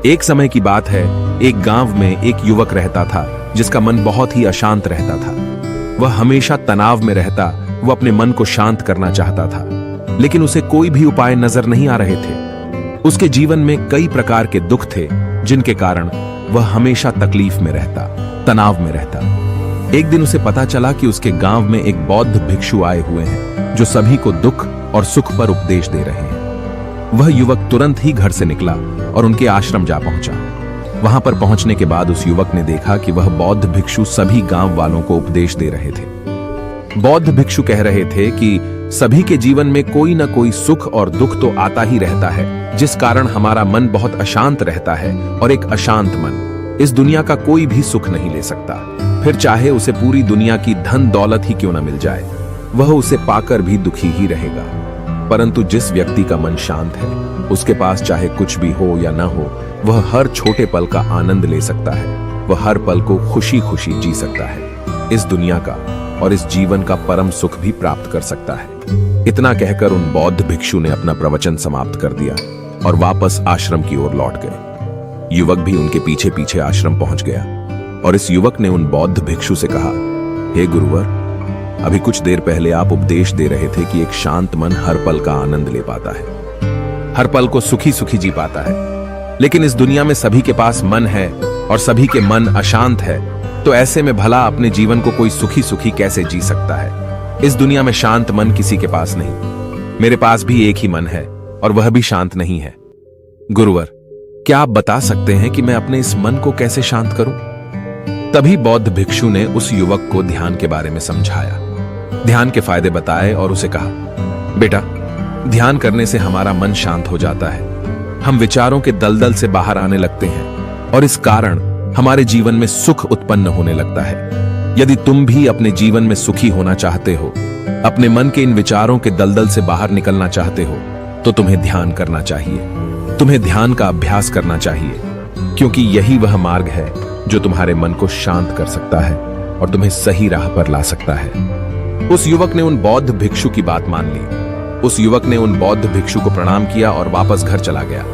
एक समय की बात है, एक गांव में एक युवक रहता था जिसका मन बहुत ही अशांत रहता था। वह हमेशा तनाव में रहता। वह अपने मन को शांत करना चाहता था, लेकिन उसे कोई भी उपाय नजर नहीं आ रहे थे। उसके जीवन में कई प्रकार के दुख थे, जिनके कारण वह हमेशा तकलीफ में रहता, तनाव में रहता। एक दिन उसे पता चला कि उसके गांव में एक बौद्ध भिक्षु आए हुए हैं जो सभी को दुख और सुख पर उपदेश दे रहे हैं। वह युवक तुरंत ही घर से निकला और उनके आश्रम जा पहुंचा। वहां पर पहुंचने के बाद उस युवक ने देखा कि वह बौद्ध भिक्षु सभी गांव वालों को उपदेश दे रहे थे। बौद्ध भिक्षु कह रहे थे कि सभी के जीवन में कोई ना कोई सुख और दुख तो आता ही रहता है, जिस कारण हमारा मन बहुत अशांत रहता है, और एक अशांत मन इस दुनिया का कोई भी सुख नहीं ले सकता। फिर चाहे उसे पूरी दुनिया की धन दौलत ही क्यों ना मिल जाए, वह उसे पाकर भी दुखी ही रहेगा। परंतु जिस व्यक्ति का मन शांत है, उसके पास चाहे कुछ भी हो या ना हो, वह हर छोटे पल का आनंद ले सकता है। वह हर पल को खुशी खुशी जी सकता है। इस दुनिया का और इस जीवन का परम सुख भी प्राप्त कर सकता है। इतना कहकर उन बौद्ध भिक्षु ने अपना प्रवचन समाप्त कर दिया और वापस आश्रम की ओर लौट गए। युवक भी उनके पीछे पीछे आश्रम पहुंच गया और इस युवक ने उन बौद्ध भिक्षु से कहा, हे गुरुवर, अभी कुछ देर पहले आप उपदेश दे रहे थे कि एक शांत मन हर पल का आनंद ले पाता है, हर पल को सुखी सुखी जी पाता है। लेकिन इस दुनिया में सभी के पास मन है और सभी के मन अशांत है, तो ऐसे में भला अपने जीवन को कोई सुखी सुखी कैसे जी सकता है। इस दुनिया में शांत मन किसी के पास नहीं। मेरे पास भी एक ही मन है और वह भी शांत नहीं है। गुरुवर, क्या आप बता सकते हैं कि मैं अपने इस मन को कैसे शांत करूं? तभी बौद्ध भिक्षु ने उस युवक को ध्यान के बारे में समझाया, ध्यान के फायदे बताए और उसे कहा, बेटा, ध्यान करने से हमारा मन शांत हो जाता है। हम विचारों के दलदल से बाहर आने लगते हैं और इस कारण हमारे जीवन में सुख उत्पन्न होने लगता है। यदि तुम भी अपने जीवन में सुखी होना चाहते हो, अपने मन के इन विचारों के दलदल से बाहर निकलना चाहते हो, तो तुम्हें ध्यान करना चाहिए। तुम्हें ध्यान का अभ्यास करना चाहिए, क्योंकि यही वह मार्ग है जो तुम्हारे मन को शांत कर सकता है और तुम्हें सही राह पर ला सकता है। उस युवक ने उन बौद्ध भिक्षु की बात मान ली। उस युवक ने उन बौद्ध भिक्षु को प्रणाम किया और वापस घर चला गया।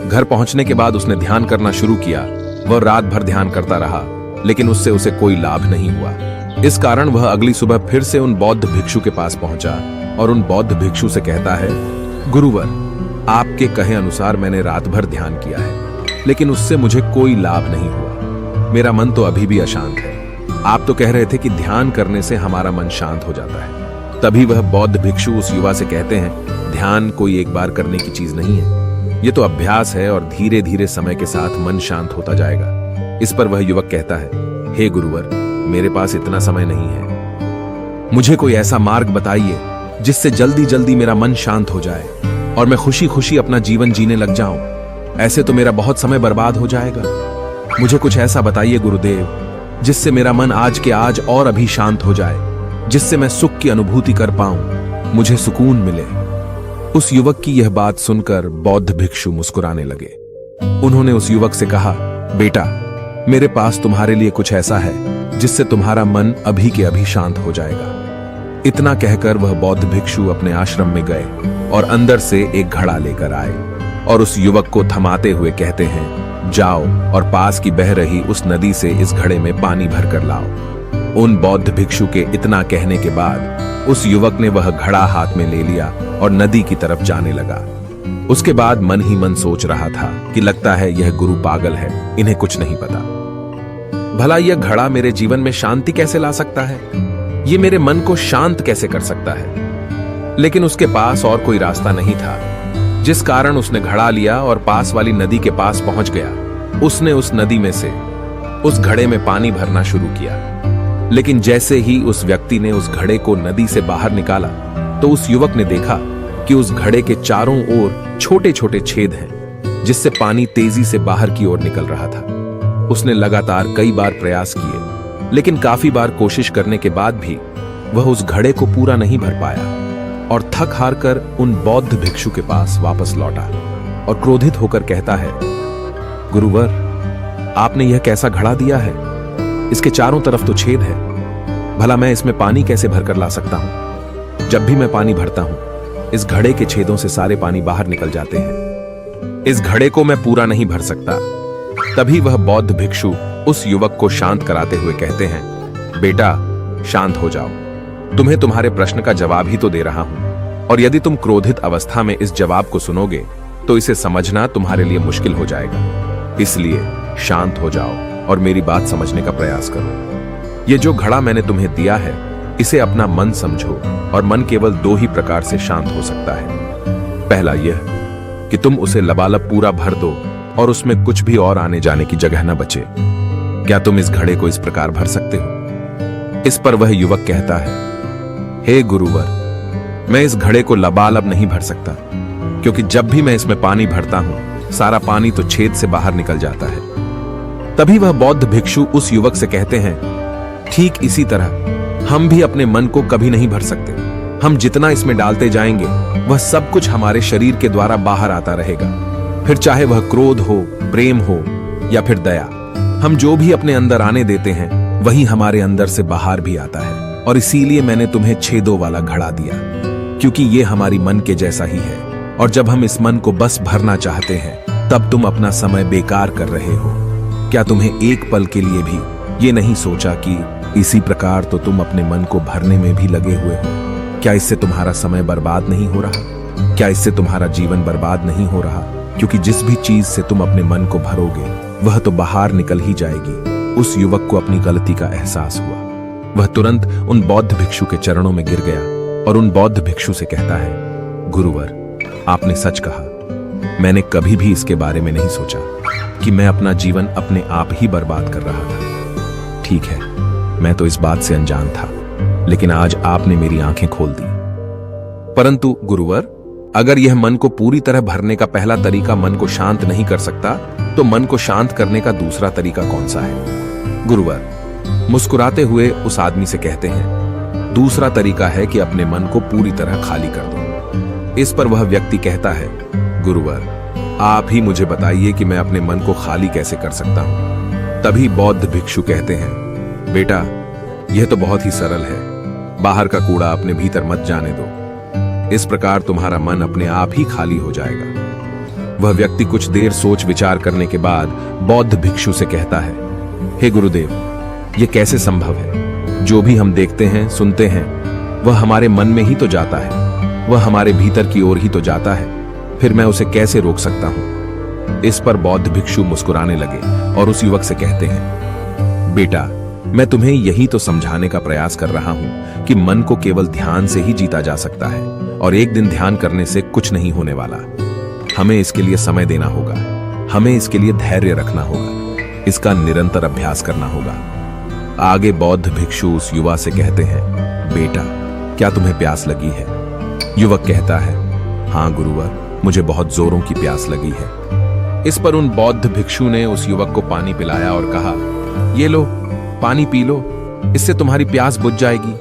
घर पहुंचने के बाद उसने ध्यान करना शुरू किया। वह रात भर ध्यान करता रहा, लेकिन उससे उसे कोई लाभ नहीं हुआ। इस कारण वह अगली सुबह फिर से उन बौद्ध भिक्षु के पास पहुंचा और उन बौद्ध भिक्षु से कहता है, गुरुवर, आपके कहे अनुसार मैंने रात भर ध्यान किया है, लेकिन उससे मुझे कोई लाभ नहीं हुआ। मेरा मन तो अभी भी अशांत है। आप तो कह रहे थे कि ध्यान करने से हमारा मन शांत हो जाता है। तभी वह बौद्ध भिक्षु उस युवा से कहते हैं, ध्यान कोई एक बार करने की चीज नहीं है, ये तो अभ्यास है और धीरे धीरे समय के साथ मन शांत होता जाएगा। इस पर वह युवक कहता है, हे गुरुवर, मेरे पास इतना समय नहीं है। मुझे कोई ऐसा मार्ग बताइए जिससे जल्दी जल्दी मेरा मन शांत हो जाए और मैं खुशी खुशी अपना जीवन जीने लग जाऊं। ऐसे तो मेरा बहुत समय बर्बाद हो जाएगा। मुझे कुछ ऐसा बताइए गुरुदेव, जिससे मेरा मन आज के आज और अभी शांत हो जाए, जिससे मैं सुख की अनुभूति कर पाऊं, मुझे सुकून मिले। उस युवक की यह बात सुनकर बौद्ध भिक्षु मुस्कुराने लगे। उन्होंने उस युवक से कहा, बेटा, मेरे पास तुम्हारे लिए कुछ ऐसा है जिससे तुम्हारा मन अभी के अभी शांत हो जाएगा। इतना कहकर वह बौद्ध भिक्षु अपने आश्रम में गए और अंदर से एक घड़ा लेकर आए और उस युवक को थमाते हुए कहते हैं, जाओ और पास की बह रही उस नदी से इस घड़े में पानी भर कर लाओ। उन बौद्ध भिक्षु के इतना कहने के बाद उस युवक ने वह घड़ा हाथ में ले लिया और नदी की तरफ जाने लगा। उसके बाद मन ही मन सोच रहा था कि लगता है यह गुरु पागल है, इन्हें कुछ नहीं पता। भला यह घड़ा मेरे जीवन में शांति कैसे ला सकता है? ये मेरे मन को शांत कैसे कर सकता है? लेकिन उसके पास और कोई रास्ता नहीं था, जिस कारण उसने घड़ा लिया और पास वाली नदी के पास पहुंच गया। उसने उस नदी में से उस घड़े में पानी भरना शुरू किया, लेकिन जैसे ही उस व्यक्ति ने उस घड़े को नदी से बाहर निकाला, तो उस युवक ने देखा कि उस घड़े के चारों ओर छोटे छोटे छेद हैं, जिससे पानी तेजी से बाहर की ओर निकल रहा था। उसने लगातार कई बार प्रयास किए, लेकिन काफी बार कोशिश करने के बाद भी वह उस घड़े को पूरा नहीं भर पाया और थक हार कर उन बौद्ध भिक्षु के पास वापस लौटा और क्रोधित होकर कहता है, गुरुवर, आपने यह कैसा घड़ा दिया है? इसके चारों तरफ तो छेद है। भला मैं इसमें पानी कैसे भरकर ला सकता हूं? जब भी मैं पानी भरता हूं, इस घड़े के छेदों से सारे पानी बाहर निकल जाते हैं। इस घड़े को मैं पूरा नहीं भर सकता। तभी वह बौद्ध भिक्षु उस युवक को शांत कराते हुए कहते हैं, बेटा शांत हो जाओ, तुम्हें तुम्हारे प्रश्न का जवाब ही तो दे रहा हूं, और यदि तुम क्रोधित अवस्था में इस जवाब को सुनोगे तो इसे समझना तुम्हारे लिए मुश्किल हो जाएगा। इसलिए शांत हो जाओ और मेरी बात समझने का प्रयास करो। ये जो घड़ा मैंने तुम्हें दिया है, इसे अपना मन समझो, और मन केवल दो ही प्रकार से शांत हो सकता है। पहला यह कि तुम उसे लबालब पूरा भर दो और उसमें कुछ भी और आने जाने की जगह न बचे। क्या तुम इस घड़े को इस प्रकार भर सकते हो? इस पर वह युवक कहता है, हे गुरुवर, मैं इस घड़े को लबालब नहीं भर सकता, क्योंकि जब भी मैं इसमें पानी भरता हूं, सारा पानी तो छेद से बाहर निकल जाता है। तभी वह बौद्ध भिक्षु उस युवक से कहते हैं, ठीक इसी तरह हम भी अपने मन को कभी नहीं भर सकते। हम जितना इसमें डालते जाएंगे, वह सब कुछ हमारे शरीर के द्वारा बाहर आता रहेगा। फिर चाहे वह क्रोध हो, प्रेम हो या फिर दया, हम जो भी अपने अंदर आने देते हैं, वही हमारे अंदर से बाहर भी आता है। और इसीलिए मैंने तुम्हें छेदों वाला घड़ा दिया, क्योंकि ये हमारी मन के जैसा ही है। और जब हम इस मन को बस भरना चाहते हैं, तब तुम अपना समय बेकार कर रहे हो। क्या तुम्हें एक पल के लिए भी ये नहीं सोचा कि इसी प्रकार तो तुम अपने मन को भरने में भी लगे हुए हो? क्या इससे तुम्हारा समय बर्बाद नहीं हो रहा? क्या इससे तुम्हारा जीवन बर्बाद नहीं हो रहा? क्योंकि जिस भी चीज से तुम अपने मन को भरोगे, वह तो बाहर निकल ही जाएगी। उस युवक को अपनी गलती का एहसास हुआ। वह तुरंत उन बौद्ध भिक्षु के चरणों में गिर गया और उन बौद्ध भिक्षु से कहता है, गुरुवर, आपने सच कहा। मैंने कभी भी इसके बारे में नहीं सोचा कि मैं अपना जीवन अपने आप ही बर्बाद कर रहा था। ठीक है, मैं तो इस बात से अनजान था, लेकिन आज आपने मेरी आंखें खोल दी। परंतु गुरुवर, अगर यह मन को पूरी तरह भरने का पहला तरीका मन को शांत नहीं कर सकता, तो मन को शांत करने का दूसरा तरीका कौन सा है? गुरुवर मुस्कुराते हुए उस आदमी से कहते हैं, दूसरा तरीका है कि अपने मन को पूरी तरह खाली कर दो। इस पर वह व्यक्ति कहता है, गुरुवर, आप ही मुझे बताइए कि मैं अपने मन को खाली कैसे कर सकता हूं। तभी बौद्ध भिक्षु कहते हैं, बेटा, यह तो बहुत ही सरल है। बाहर का कूड़ा अपने भीतर मत जाने दो। इस प्रकार तुम्हारा मन अपने आप ही खाली हो जाएगा। वह व्यक्ति कुछ देर सोच विचार करने के बाद बौद्ध भिक्षु से कहता है, हे गुरुदेव, यह कैसे संभव है? जो भी हम देखते हैं, सुनते हैं, वह हमारे मन में ही तो जाता है, वह हमारे भीतर की ओर ही तो जाता है। फिर मैं उसे कैसे रोक सकता हूं? इस पर बौद्ध भिक्षु मुस्कुराने लगे और उस युवक से कहते हैं, बेटा, मैं तुम्हें यही तो समझाने का प्रयास कर रहा हूं कि मन को केवल ध्यान से ही जीता जा सकता है, और एक दिन ध्यान करने से कुछ नहीं होने वाला। हमें इसके लिए समय देना होगा, हमें इसके लिए धैर्य रखना होगा, इसका निरंतर अभ्यास करना होगा। आगे बौद्ध भिक्षु उस युवा से कहते हैं, बेटा, क्या तुम्हें प्यास लगी है? युवक कहता है, हाँ गुरुवर, मुझे बहुत जोरों की प्यास लगी है। इस पर उन बौद्ध भिक्षु ने उस युवक को पानी पिलाया और कहा, ये लो, पानी पी लो, इससे तुम्हारी प्यास बुझ जाएगी।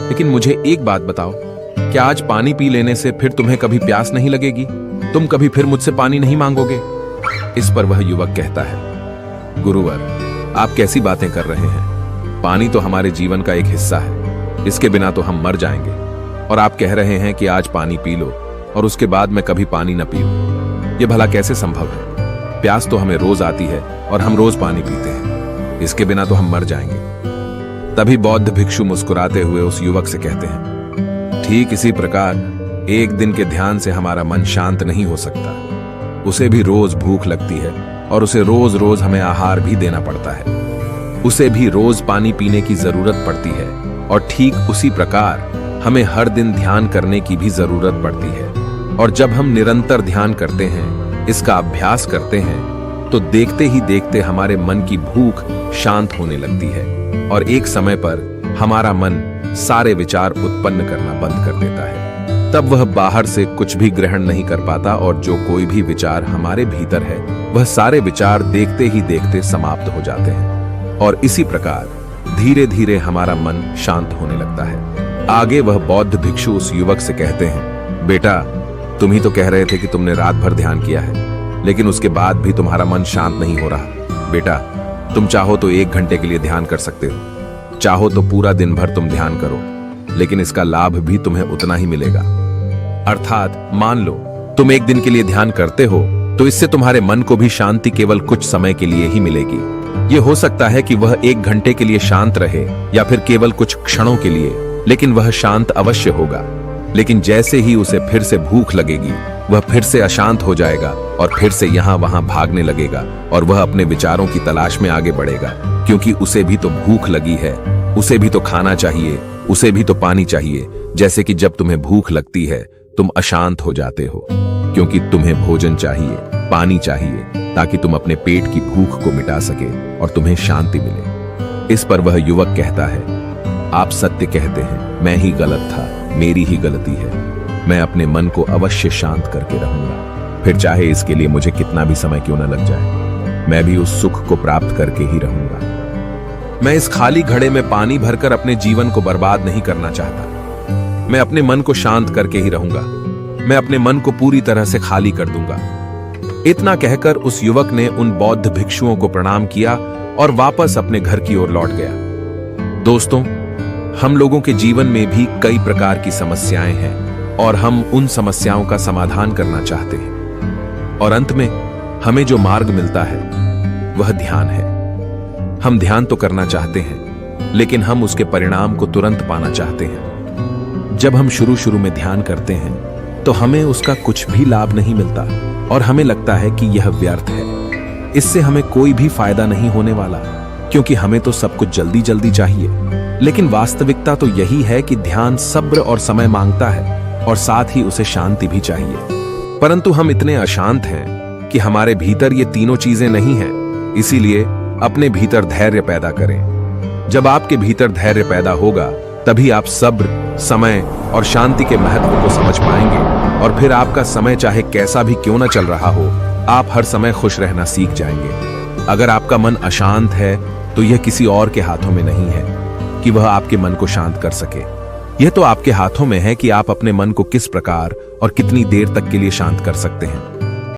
लेकिन मुझे एक बात बताओ, क्या आज पानी पी लेने से फिर तुम्हें कभी प्यास नहीं लगेगी? तुम कभी फिर मुझसे पानी नहीं मांगोगे? इस पर वह युवक कहता है, गुरुवर, आप कैसी बातें कर रहे हैं? पानी तो हमारे जीवन का एक हिस्सा है, इसके बिना तो हम मर जाएंगे। और आप कह रहे हैं कि आज पानी पी लो और उसके बाद मैं कभी पानी न पीऊं। यह भला कैसे संभव है? प्यास तो हमें रोज आती है और हम रोज पानी पीते हैं, इसके बिना तो हम मर जाएंगे। तभी बौद्ध भिक्षु मुस्कुराते हुए उस युवक से कहते हैं, ठीक इसी प्रकार एक दिन के ध्यान से हमारा मन शांत नहीं हो सकता। उसे भी रोज भूख लगती है और उसे रोज रोज हमें आहार भी देना पड़ता है। उसे भी रोज पानी पीने की जरूरत पड़ती है, और ठीक उसी प्रकार हमें हर दिन ध्यान करने की भी जरूरत पड़ती है। और जब हम निरंतर ध्यान करते हैं, इसका अभ्यास करते हैं, तो देखते ही देखते हमारे मन की भूख शांत होने लगती है, और एक समय पर हमारा मन सारे विचार उत्पन्न करना बंद कर देता है। तब वह बाहर से कुछ भी ग्रहण नहीं कर पाता, और जो कोई भी विचार हमारे भीतर है, वह सारे विचार देखते ही देखते समाप्त हो जाते हैं। और इसी प्रकार धीरे धीरे हमारा मन शांत होने लगता है। आगे वह बौद्ध भिक्षु उस युवक से कहते हैं, बेटा, तुम ही तो कह रहे थे कि तुमने रात भर ध्यान किया है, लेकिन उसके बाद भी तुम्हारा मन शांत नहीं हो रहा। बेटा, तुम चाहो तो 1 घंटे के लिए ध्यान कर सकते हो, चाहो तो पूरा दिन भर तुम ध्यान करो, लेकिन इसका लाभ भी तुम्हें उतना ही मिलेगा। अर्थात मान लो तुम 1 दिन के लिए ध्यान करते हो तो इससे तुम्हारे मन को भी शांति केवल कुछ समय के लिए ही मिलेगी। ये हो सकता है कि वह 1 घंटे के लिए शांत रहे या फिर केवल कुछ क्षणों के लिए, लेकिन वह शांत अवश्य होगा। लेकिन जैसे ही उसे फिर से भूख लगेगी, वह फिर से अशांत हो जाएगा और फिर से यहाँ वहां भागने लगेगा और वह अपने विचारों की तलाश में आगे बढ़ेगा, क्योंकि उसे भी तो भूख लगी है, उसे भी तो खाना चाहिए, उसे भी तो पानी चाहिए। जैसे कि जब तुम्हें भूख लगती है तुम अशांत हो जाते हो, क्योंकि तुम्हें भोजन चाहिए, पानी चाहिए, ताकि तुम अपने पेट की भूख को मिटा सके और तुम्हें शांति मिले। इस पर वह युवक कहता है, आप सत्य कहते हैं, मैं ही गलत था, मेरी ही गलती है। मैं अपने मन को अवश्य शांत करके रहूंगा, फिर चाहे इसके लिए मुझे कितना भी समय क्यों न लग जाए। मैं भी उस सुख को प्राप्त करके ही रहूंगा। मैं इस खाली घड़े में पानी भरकर अपने जीवन को बर्बाद नहीं करना चाहता। मैं अपने मन को शांत करके ही रहूंगा। मैं अपने मन को पूरी तरह से खाली कर दूंगा। इतना कहकर उस युवक ने उन बौद्ध भिक्षुओं को प्रणाम किया और वापस अपने घर की ओर लौट गया। दोस्तों, हम लोगों के जीवन में भी कई प्रकार की समस्याएं हैं और हम उन समस्याओं का समाधान करना चाहते हैं, और अंत में हमें जो मार्ग मिलता है वह ध्यान है। हम ध्यान तो करना चाहते हैं, लेकिन हम उसके परिणाम को तुरंत पाना चाहते हैं। जब हम शुरू में ध्यान करते हैं तो हमें उसका कुछ भी लाभ नहीं मिलता और हमें लगता है कि यह व्यर्थ है, इससे हमें कोई भी फायदा नहीं होने वाला, क्योंकि हमें तो सब कुछ जल्दी जल्दी चाहिए। लेकिन वास्तविकता तो यही है कि ध्यान सब्र और समय मांगता है और साथ ही उसे शांति भी चाहिए। परंतु हम इतने अशांत हैं कि हमारे भीतर ये तीनों चीजें नहीं हैं। इसीलिए अपने भीतर धैर्य पैदा करें। जब आपके भीतर धैर्य पैदा होगा तभी आप सब्र, समय और शांति के महत्व को समझ पाएंगे, और फिर आपका समय चाहे कैसा भी क्यों न चल रहा हो, आप हर समय खुश रहना सीख जाएंगे। अगर आपका मन अशांत है तो यह किसी और के हाथों में नहीं है कि वह आपके मन को शांत कर सके। यह तो आपके हाथों में है कि आप अपने मन को किस प्रकार और कितनी देर तक के लिए शांत कर सकते हैं।